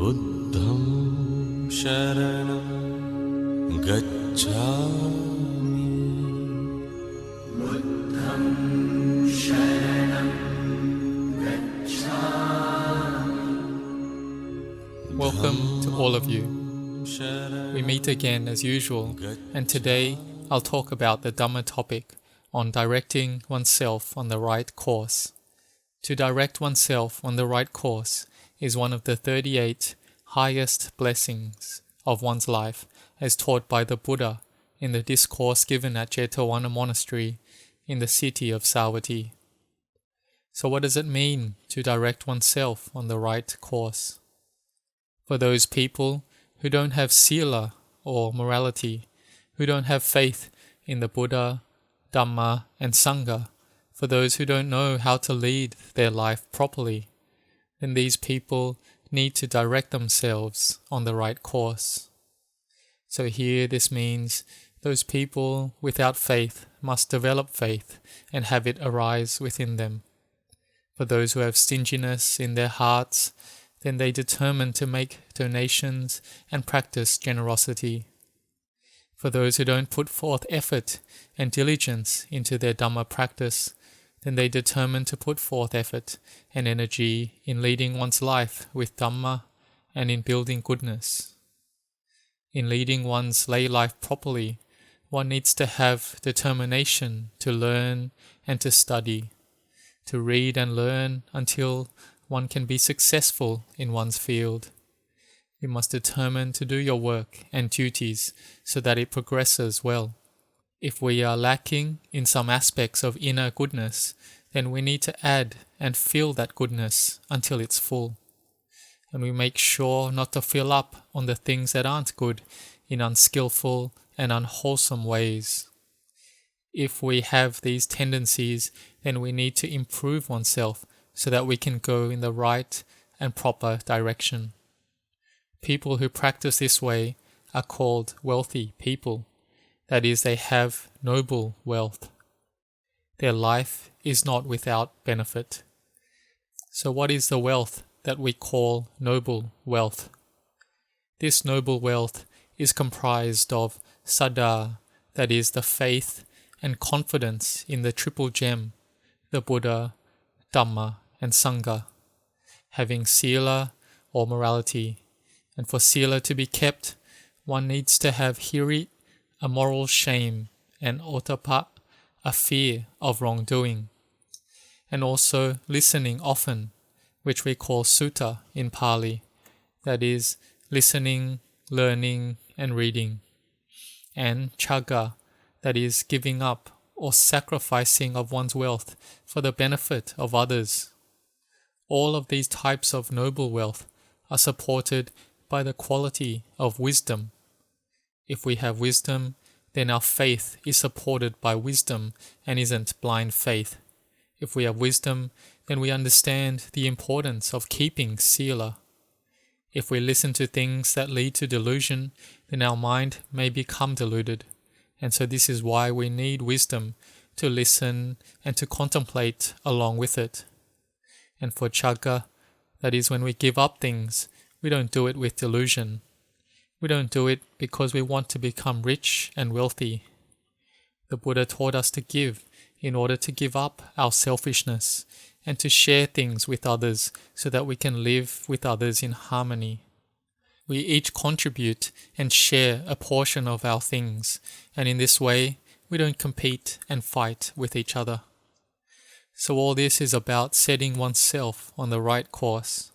Buddham sharanam gacchami. Buddham sharanam gacchami. Welcome to all of you. We meet again as usual, and today I'll talk about the Dhamma topic on directing oneself on the right course. To direct oneself on the right course is one of the 38 highest blessings of one's life, as taught by the Buddha in the discourse given at Jetavana Monastery in the city of Savatthi. So what does it mean to direct oneself on the right course? For those people who don't have sila or morality, who don't have faith in the Buddha, Dhamma and Sangha, for those who don't know how to lead their life properly, then these people need to direct themselves on the right course. So here this means those people without faith must develop faith and have it arise within them. For those who have stinginess in their hearts, then they determine to make donations and practice generosity. For those who don't put forth effort and diligence into their Dhamma practice, then they determine to put forth effort and energy in leading one's life with Dhamma and in building goodness. In leading one's lay life properly, one needs to have determination to learn and to study, to read and learn until one can be successful in one's field. You must determine to do your work and duties so that it progresses well. If we are lacking in some aspects of inner goodness, then we need to add and fill that goodness until it's full. And we make sure not to fill up on the things that aren't good in unskillful and unwholesome ways. If we have these tendencies, then we need to improve oneself so that we can go in the right and proper direction. People who practice this way are called wealthy people. That is, they have noble wealth. Their life is not without benefit. So what is the wealth that we call noble wealth? This noble wealth is comprised of saddha, that is the faith and confidence in the triple gem, the Buddha, Dhamma and Sangha, having sila or morality. And for sila to be kept, one needs to have hiri, a moral shame, and ottappa, a fear of wrongdoing. And also listening often, which we call sutta in Pali, that is, listening, learning and reading. And chagga, that is, giving up or sacrificing of one's wealth for the benefit of others. All of these types of noble wealth are supported by the quality of wisdom. If we have wisdom, then our faith is supported by wisdom and isn't blind faith. If we have wisdom, then we understand the importance of keeping sila. If we listen to things that lead to delusion, then our mind may become deluded. And so this is why we need wisdom to listen and to contemplate along with it. And for chagga, that is when we give up things, we don't do it with delusion. We don't do it because we want to become rich and wealthy. The Buddha taught us to give in order to give up our selfishness and to share things with others so that we can live with others in harmony. We each contribute and share a portion of our things, and in this way, we don't compete and fight with each other. So all this is about setting oneself on the right course.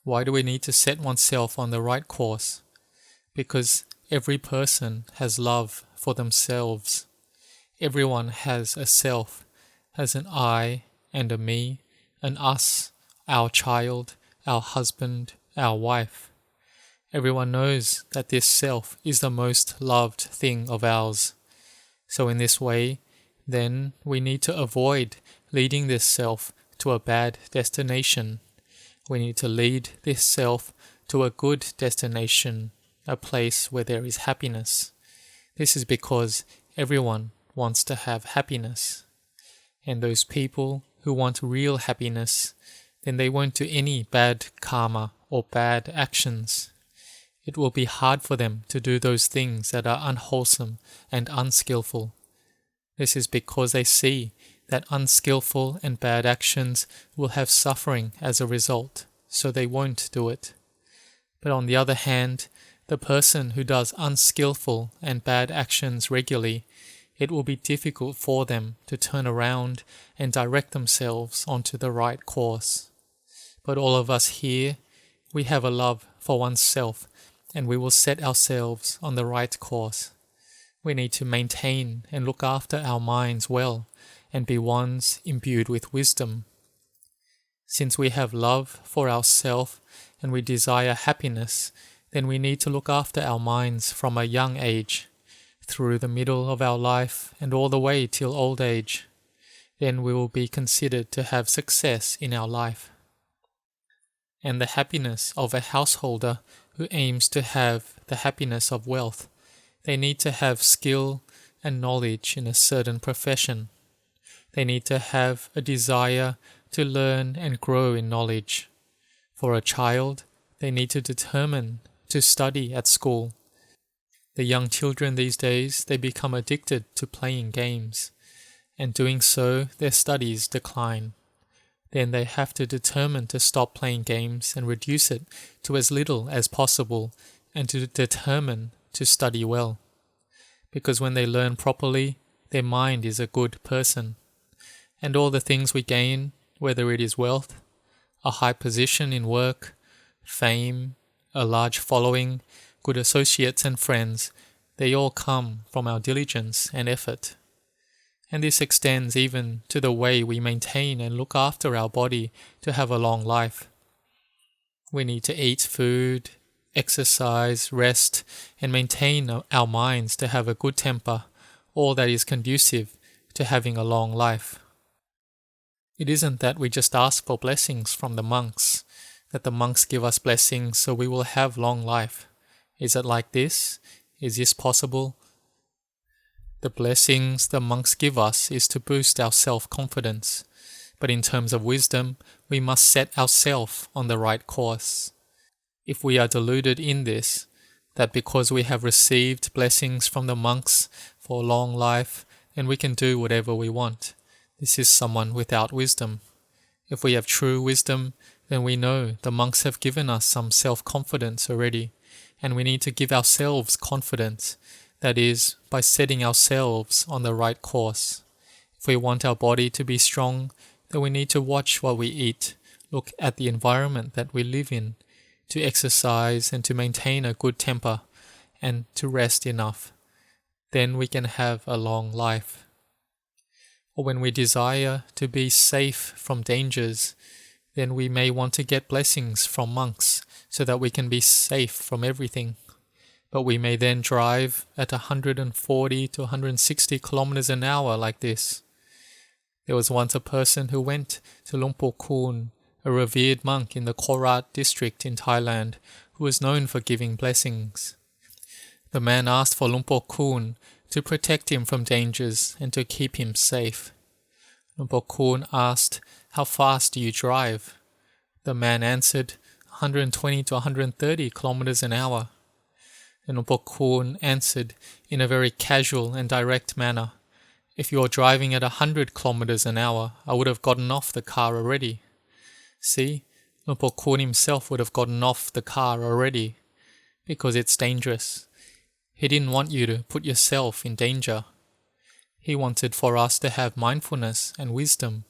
Why do we need to set oneself on the right course? Because every person has love for themselves. Everyone has a self, has an I and a me, an us, our child, our husband, our wife. Everyone knows that this self is the most loved thing of ours. So in this way, then we need to avoid leading this self to a bad destination. We need to lead this self to a good destination, a place where there is happiness. This is because everyone wants to have happiness. And those people who want real happiness, then they won't do any bad karma or bad actions. It will be hard for them to do those things that are unwholesome and unskillful. This is because they see that unskillful and bad actions will have suffering as a result, so they won't do it. But on the other hand, the person who does unskillful and bad actions regularly, it will be difficult for them to turn around and direct themselves onto the right course. But all of us here, we have a love for oneself, and we will set ourselves on the right course. We need to maintain and look after our minds well, and be ones imbued with wisdom. Since we have love for ourselves and we desire happiness, then we need to look after our minds from a young age, through the middle of our life and all the way till old age. Then we will be considered to have success in our life. And the happiness of a householder who aims to have the happiness of wealth, they need to have skill and knowledge in a certain profession. They need to have a desire to learn and grow in knowledge. For a child, they need to determine to study at school. The young children these days, they become addicted to playing games, and doing so, their studies decline. Then they have to determine to stop playing games and reduce it to as little as possible, and to determine to study well. Because when they learn properly, their mind is a good person. And all the things we gain, whether it is wealth, a high position in work, fame, a large following, good associates and friends, they all come from our diligence and effort. And this extends even to the way we maintain and look after our body to have a long life. We need to eat food, exercise, rest, and maintain our minds to have a good temper, all that is conducive to having a long life. It isn't that we just ask for blessings from the monks, that the monks give us blessings so we will have long life. Is it like this? Is this possible? The blessings the monks give us is to boost our self-confidence, but in terms of wisdom, we must set ourselves on the right course. If we are deluded in this, that because we have received blessings from the monks for long life, then we can do whatever we want, this is someone without wisdom. If we have true wisdom, then we know the monks have given us some self-confidence already, and we need to give ourselves confidence, that is, by setting ourselves on the right course. If we want our body to be strong, then we need to watch what we eat, look at the environment that we live in, to exercise and to maintain a good temper, and to rest enough. Then we can have a long life. Or when we desire to be safe from dangers, then we may want to get blessings from monks so that we can be safe from everything. But we may then drive at 140 to 160 kilometers an hour like this. There was once a person who went to Luang Por Khun, a revered monk in the Korat district in Thailand, who was known for giving blessings. The man asked for Luang Por Khun to protect him from dangers and to keep him safe. Luang Por Khun asked, "How fast do you drive?" The man answered, 120 to 130 kilometers an hour. And Luang Por Khun answered in a very casual and direct manner, "If you are driving at 100 kilometers an hour, I would have gotten off the car already." See, Luang Por Khun himself would have gotten off the car already, because it's dangerous. He didn't want you to put yourself in danger. He wanted for us to have mindfulness and wisdom.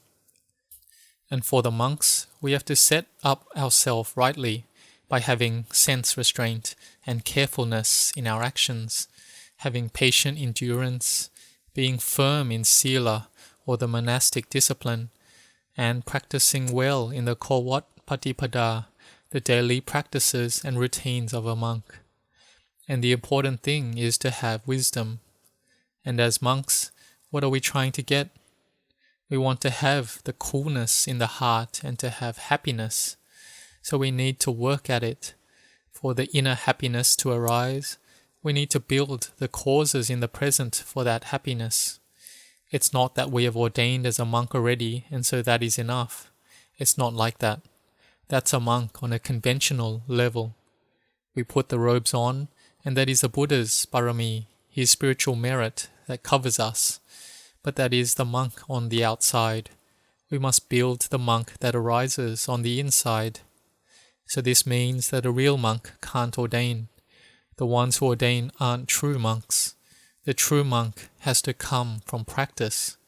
And for the monks, we have to set up ourselves rightly by having sense restraint and carefulness in our actions, having patient endurance, being firm in sila or the monastic discipline, and practicing well in the Kowat Patipada, the daily practices and routines of a monk. And the important thing is to have wisdom. And as monks, what are we trying to get? We want to have the coolness in the heart and to have happiness. So we need to work at it. For the inner happiness to arise, we need to build the causes in the present for that happiness. It's not that we have ordained as a monk already and so that is enough. It's not like that. That's a monk on a conventional level. We put the robes on, and that is the Buddha's parami, his spiritual merit that covers us. But that is the monk on the outside. We must build the monk that arises on the inside. So this means that a real monk can't ordain. The ones who ordain aren't true monks. The true monk has to come from practice.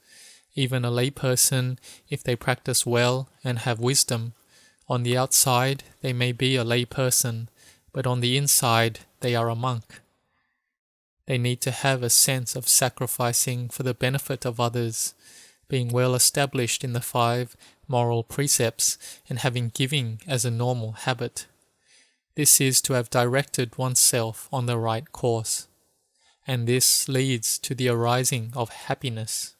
Even a layperson, if they practice well and have wisdom, on the outside they may be a layperson, but on the inside they are a monk. They need to have a sense of sacrificing for the benefit of others, being well established in the 5 moral precepts and having giving as a normal habit. This is to have directed oneself on the right course, and this leads to the arising of happiness.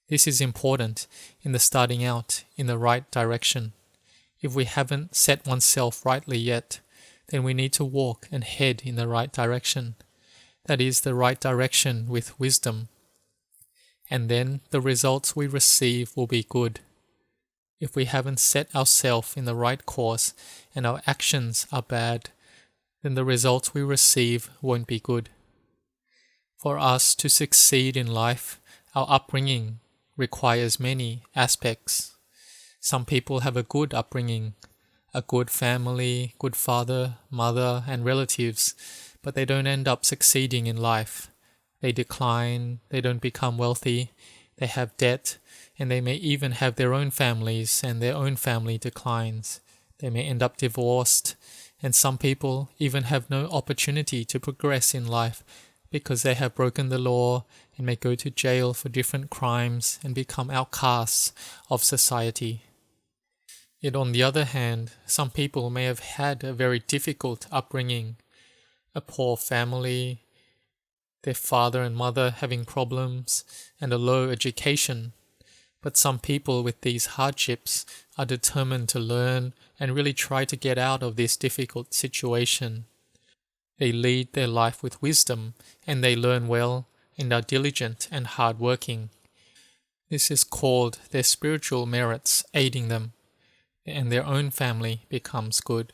This is important in the starting out in the right direction. If we haven't set oneself rightly yet, then we need to walk and head in the right direction. That is the right direction with wisdom. And then the results we receive will be good. If we haven't set ourselves in the right course and our actions are bad, then the results we receive won't be good. For us to succeed in life, our upbringing requires many aspects. Some people have a good upbringing, a good family, good father, mother, and relatives, but they don't end up succeeding in life. They decline, they don't become wealthy, they have debt, and they may even have their own families and their own family declines. They may end up divorced, and some people even have no opportunity to progress in life because they have broken the law and may go to jail for different crimes and become outcasts of society. Yet on the other hand, some people may have had a very difficult upbringing, a poor family, their father and mother having problems, and a low education. But some people with these hardships are determined to learn and really try to get out of this difficult situation. They lead their life with wisdom, and they learn well and are diligent and hard-working. This is called their spiritual merits aiding them, and their own family becomes good.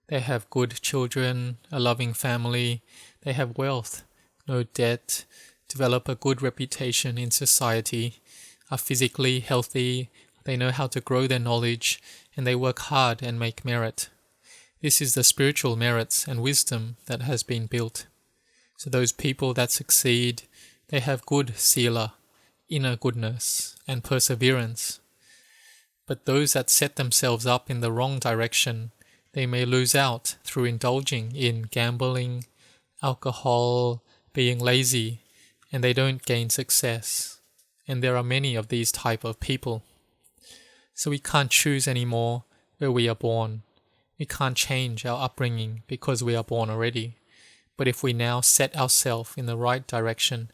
They have good children, a loving family, they have wealth, no debt, develop a good reputation in society, are physically healthy, they know how to grow their knowledge, and they work hard and make merit. This is the spiritual merits and wisdom that has been built. So those people that succeed, they have good sila, inner goodness, and perseverance. But those that set themselves up in the wrong direction, they may lose out through indulging in gambling, alcohol, being lazy, and they don't gain success. And there are many of these type of people. So we can't choose anymore where we are born. We can't change our upbringing because we are born already. But if we now set ourselves in the right direction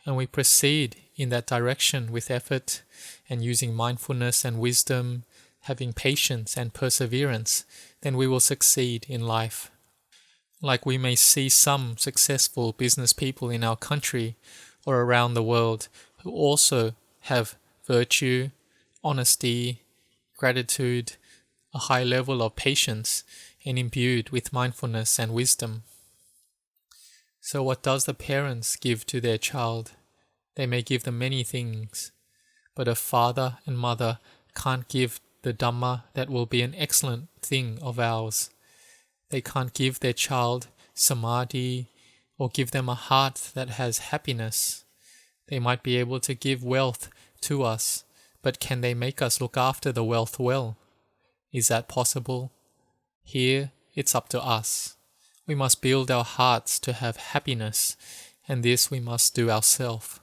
and we proceed in that direction with effort and using mindfulness and wisdom, having patience and perseverance, then we will succeed in life. Like we may see some successful business people in our country or around the world who also have virtue, honesty, gratitude, a high level of patience, and imbued with mindfulness and wisdom. So what does the parents give to their child? They may give them many things, but a father and mother can't give the Dhamma that will be an excellent thing of ours. They can't give their child samadhi or give them a heart that has happiness. They might be able to give wealth to us, but can they make us look after the wealth well? Is that possible? Here, it's up to us. We must build our hearts to have happiness, and this we must do ourselves.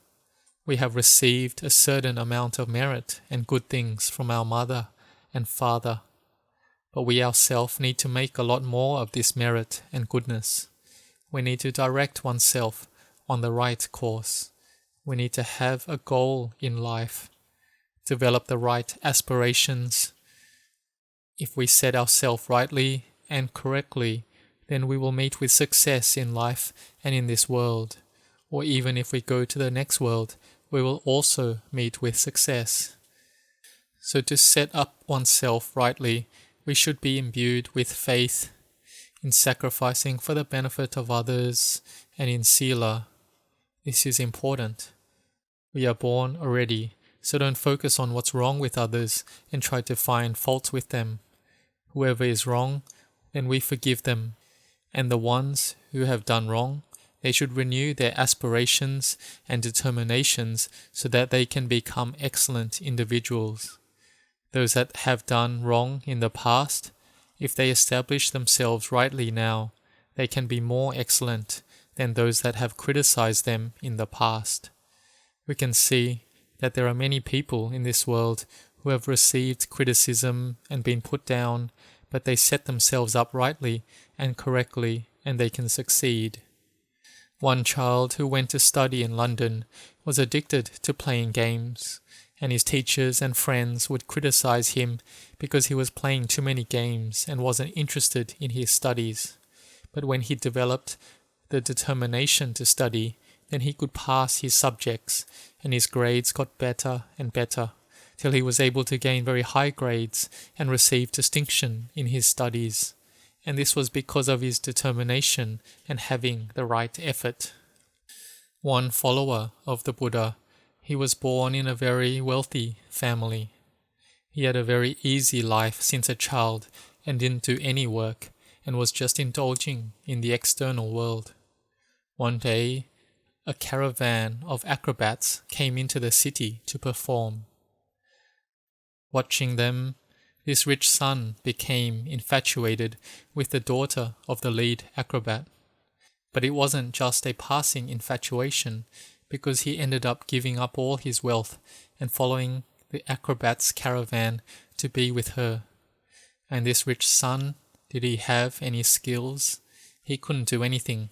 We have received a certain amount of merit and good things from our mother and father, but we ourselves need to make a lot more of this merit and goodness. We need to direct oneself on the right course. We need to have a goal in life, develop the right aspirations. If we set ourselves rightly and correctly, then we will meet with success in life and in this world. Or even if we go to the next world, we will also meet with success. So to set up oneself rightly, we should be imbued with faith in sacrificing for the benefit of others and in sila. This is important. We are born already, so don't focus on what's wrong with others and try to find faults with them. Whoever is wrong, then we forgive them. And the ones who have done wrong, they should renew their aspirations and determinations so that they can become excellent individuals. Those that have done wrong in the past, if they establish themselves rightly now, they can be more excellent than those that have criticized them in the past. We can see that there are many people in this world who have received criticism and been put down, but they set themselves up rightly and correctly, and they can succeed. One child who went to study in London was addicted to playing games, and his teachers and friends would criticize him because he was playing too many games and wasn't interested in his studies. But when he developed the determination to study, then he could pass his subjects, and his grades got better and better, till he was able to gain very high grades and receive distinction in his studies. And this was because of his determination and having the right effort. One follower of the Buddha, he was born in a very wealthy family. He had a very easy life since a child and didn't do any work and was just indulging in the external world. One day, a caravan of acrobats came into the city to perform. Watching them, this rich son became infatuated with the daughter of the lead acrobat. But it wasn't just a passing infatuation, because he ended up giving up all his wealth and following the acrobat's caravan to be with her. And this rich son, did he have any skills? He couldn't do anything.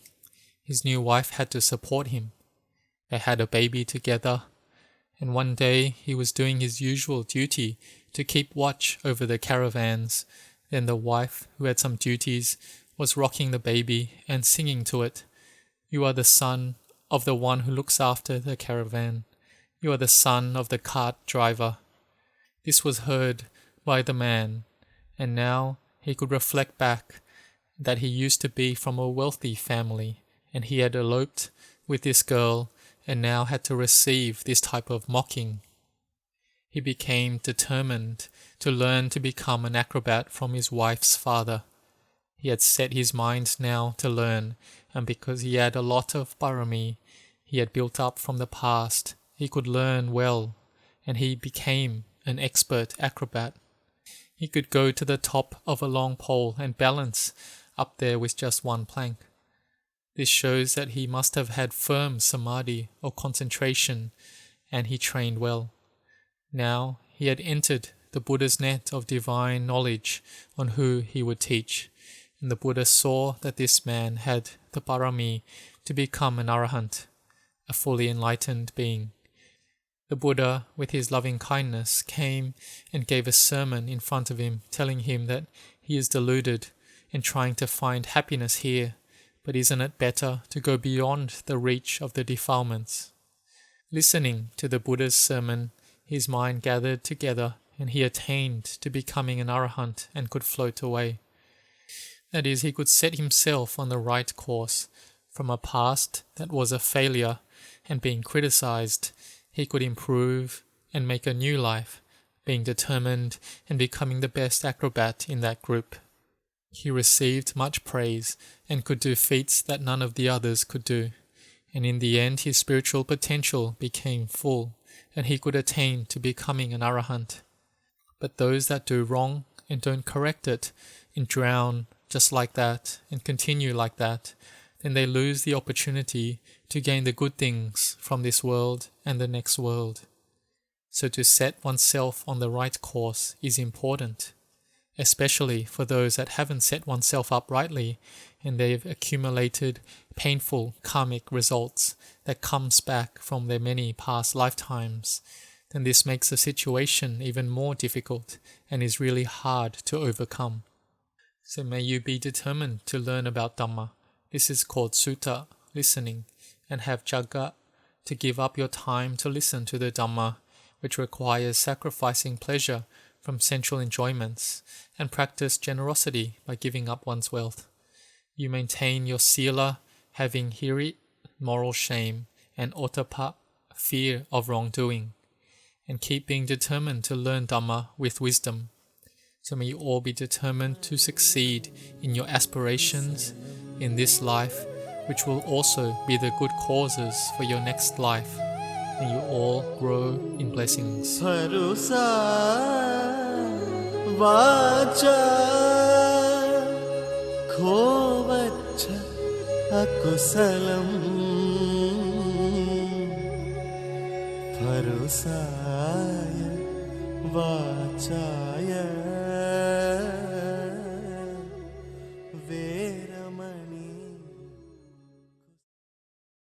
His new wife had to support him. They had a baby together, and one day he was doing his usual duty to keep watch over the caravans. Then the wife, who had some duties, was rocking the baby and singing to it, "You are the son of the one who looks after the caravan. You are the son of the cart driver." This was heard by the man, and now he could reflect back that he used to be from a wealthy family, and he had eloped with this girl and now had to receive this type of mocking. He became determined to learn to become an acrobat from his wife's father. He had set his mind now to learn, and because he had a lot of parami he had built up from the past, he could learn well, and he became an expert acrobat. He could go to the top of a long pole and balance up there with just one plank. This shows that he must have had firm samadhi or concentration, and he trained well. Now he had entered the Buddha's net of divine knowledge on who he would teach, and the Buddha saw that this man had the parami to become an arahant, a fully enlightened being. The Buddha, with his loving kindness, came and gave a sermon in front of him, telling him that he is deluded and trying to find happiness here, but isn't it better to go beyond the reach of the defilements? Listening to the Buddha's sermon, his mind gathered together and he attained to becoming an arahant and could float away. That is, he could set himself on the right course. From a past that was a failure and being criticized, he could improve and make a new life, being determined and becoming the best acrobat in that group. He received much praise and could do feats that none of the others could do, and in the end his spiritual potential became full, and he could attain to becoming an arahant. But those that do wrong and don't correct it and drown just like that and continue like that, then they lose the opportunity to gain the good things from this world and the next world. So to set oneself on the right course is important, especially for those that haven't set oneself up rightly and they've accumulated painful karmic results that comes back from their many past lifetimes. Then this makes the situation even more difficult and is really hard to overcome. So may you be determined to learn about Dhamma. This is called sutta, listening, and have jagga, to give up your time to listen to the Dhamma, which requires sacrificing pleasure from sensual enjoyments and practice generosity by giving up one's wealth. You maintain your sila, having hiri, moral shame, and otapa, fear of wrongdoing, and keep being determined to learn Dhamma with wisdom. So may you all be determined to succeed in your aspirations in this life, which will also be the good causes for your next life. May you all grow in blessings. Bharosa vacha khovacha akusalam bharosaya vachaya